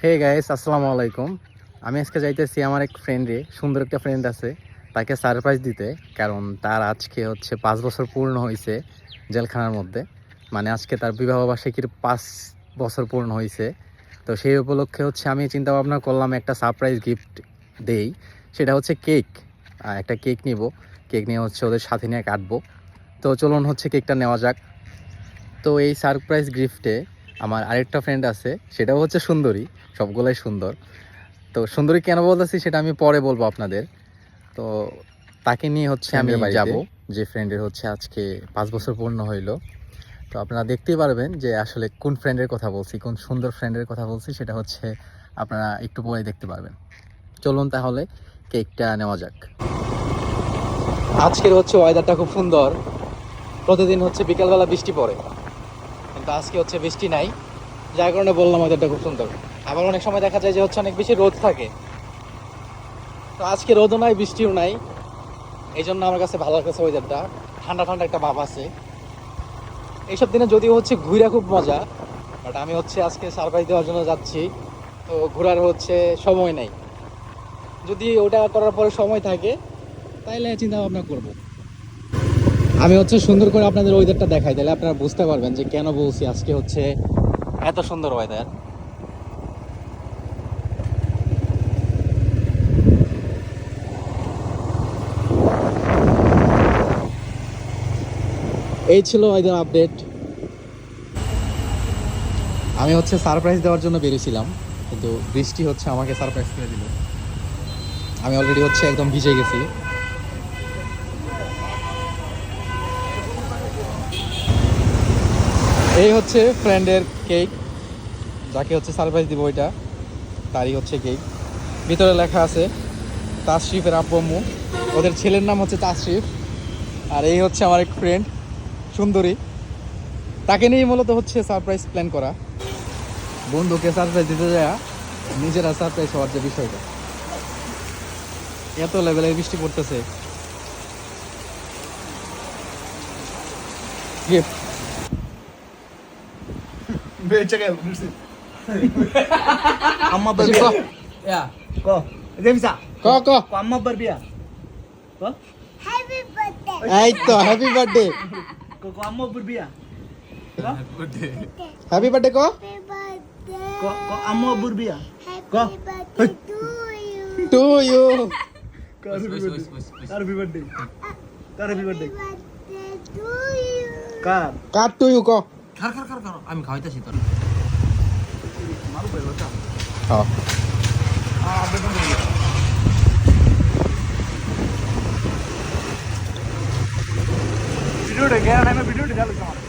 Hey guys, আসসালামু আলাইকুম। আমি আজকে যাইতেছি আমার এক ফ্রেন্ডে, সুন্দর একটা ফ্রেন্ড আছে, তাকে সারপ্রাইজ দিতে। কারণ তার আজকে হচ্ছে 5 বছর পূর্ণ হয়েছে জেলখানার মধ্যে। মানে আজকে তার বিবাহ বার্ষিকীর 5 বছর পূর্ণ হয়েছে। তো সেই উপলক্ষে হচ্ছে আমি চিন্তা ভাবনা করলাম একটা সারপ্রাইজ গিফট দেই। সেটা হচ্ছে কেক। একটা কেক নিব, কেক নিয়ে হচ্ছে ওদের সাথে নিয়ে কাটবো। তো চলুন হচ্ছে কেকটা নেওয়া যাক। তো এই সারপ্রাইজ গিফটে আমার আরেকটা ফ্রেন্ড আছে, সেটাও হচ্ছে সুন্দরী। সবগুলাই সুন্দর। তো সুন্দরী কেন বলতেছি সেটা আমি পরে বলবো আপনাদের। তো তাকে নিয়ে হচ্ছে আমি যাব, যে ফ্রেন্ডের হচ্ছে আজকে 5 বছর পূর্ণ হইলো। তো আপনারা দেখতেই পারবেন যে আসলে কোন ফ্রেন্ডের কথা বলছি, কোন সুন্দর ফ্রেন্ডের কথা বলছি, সেটা হচ্ছে আপনারা একটু পরে দেখতে পারবেন। চলুন তাহলে কেকটা নেওয়া যাক। আজকের হচ্ছে ওয়েদারটা খুব সুন্দর। প্রতিদিন হচ্ছে বিকালবেলা বৃষ্টি পড়ে, কিন্তু আজকে হচ্ছে বৃষ্টি নাই, যার কারণে বললাম ওয়েদারটা খুব সুন্দর। আবার অনেক সময় দেখা যায় যে হচ্ছে অনেক বেশি রোদ থাকে, তো আজকে রোদও নাই বৃষ্টিও নাই। এই জন্য আমার কাছে ভালো লাগতেছে ওয়েদারটা, ঠান্ডা ঠান্ডা একটা ভাব আছে। এইসব দিনে যদিও হচ্ছে ঘুরা খুব মজা, বাট আমি হচ্ছে আজকে সারপ্রাইজ দেওয়ার জন্য যাচ্ছি, তো ঘোরার হচ্ছে সময় নাই। যদি ওটা করার পরে সময় থাকে তাইলে চিন্তা ভাবনা করবো। আমি হচ্ছে সুন্দর করে আপনাদের ওয়েদারটা দেখাই, তাহলে আপনারা বুঝতে পারবেন যে কেন বলছি আজকে হচ্ছে এত সুন্দর ওয়েদার। এই ছিল ওয়েদার আপডেট। আমি হচ্ছে সারপ্রাইজ দেওয়ার জন্য বেরিয়েছিলাম, কিন্তু বৃষ্টি হচ্ছে আমাকে সারপ্রাইজ করে দিল। আমি অলরেডি হচ্ছে একদম ভিজে গেছি। এই হচ্ছে ফ্রেন্ডের কেক, যাকে হচ্ছে সারপ্রাইজ দিব, ওইটা তারই হচ্ছে কেক। ভিতরে লেখা আছে তাশরিফের আব্বু আম্মু, ওদের ছেলের নাম হচ্ছে তাশরিফ। আর এই হচ্ছে আমার এক ফ্রেন্ড সুন্দরী, তাকে নিয়েই মূলত হচ্ছে সারপ্রাইজ প্ল্যান করা। বন্ধুকে সারপ্রাইজ দিতে যায় নিজেরা সারপ্রাইজ হওয়ার যে বিষয়টা। এত লেভেলের বৃষ্টি পড়তেছে। Gift Beca kayak bersih. Amma berbia. Ya. Kok? Dia bisa. ক ক Kok amma berbia? Kok? এই তো happy birthday. Kok amma berbia? Kok? Happy birthday ক Kok amma berbia? Kok? To you. Kok happy birthday? Happy birthday. Kak happy birthday. Kak. Cut to you ক। খার আমি খাওয়াইতেছি তোর Malu bayar baca. হ্যাঁ Update dong dulu. Video deh, kayak nanya video di dalam kamar.